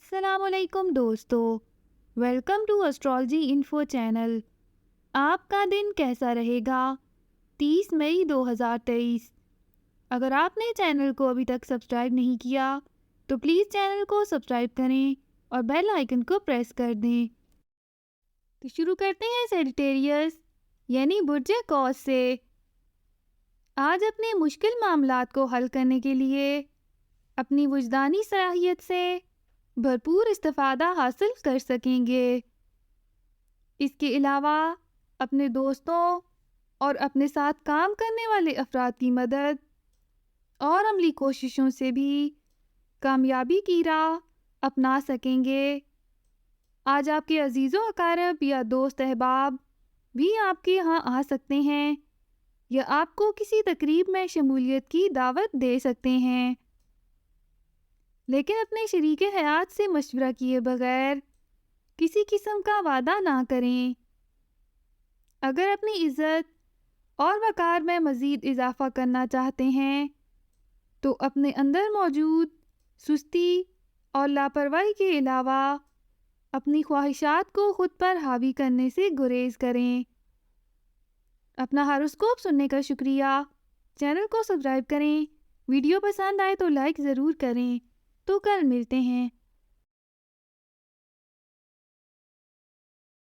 السلام علیکم دوستو، welcome to astrology info channel. آپ کا دن کیسا رہے گا؟ 30 مئی 2023۔ اگر آپ نے چینل کو ابھی تک سبسکرائب نہیں کیا تو پلیز چینل کو سبسکرائب کریں اور بیل آئیکن کو پریس کر دیں۔ تو شروع کرتے ہیں سیجیٹیریس یعنی برج قوس سے۔ آج اپنے مشکل معاملات کو حل کرنے کے لیے اپنی وجدانی صلاحیت سے بھرپور استفادہ حاصل کر سکیں گے۔ اس کے علاوہ اپنے دوستوں اور اپنے ساتھ کام کرنے والے افراد کی مدد اور عملی کوششوں سے بھی کامیابی کی راہ اپنا سکیں گے۔ آج آپ کے عزیز و اقارب یا دوست احباب بھی آپ کے یہاں آ سکتے ہیں یا آپ کو کسی تقریب میں شمولیت کی دعوت دے سکتے ہیں، لیکن اپنے شریک حیات سے مشورہ کیے بغیر کسی قسم کا وعدہ نہ کریں۔ اگر اپنی عزت اور وقار میں مزید اضافہ کرنا چاہتے ہیں تو اپنے اندر موجود سستی اور لاپرواہی کے علاوہ اپنی خواہشات کو خود پر حاوی کرنے سے گریز کریں۔ اپنا ہاروسکوپ سننے کا شکریہ۔ چینل کو سبسکرائب کریں۔ ویڈیو پسند آئے تو لائک ضرور کریں۔ تو کل ملتے ہیں۔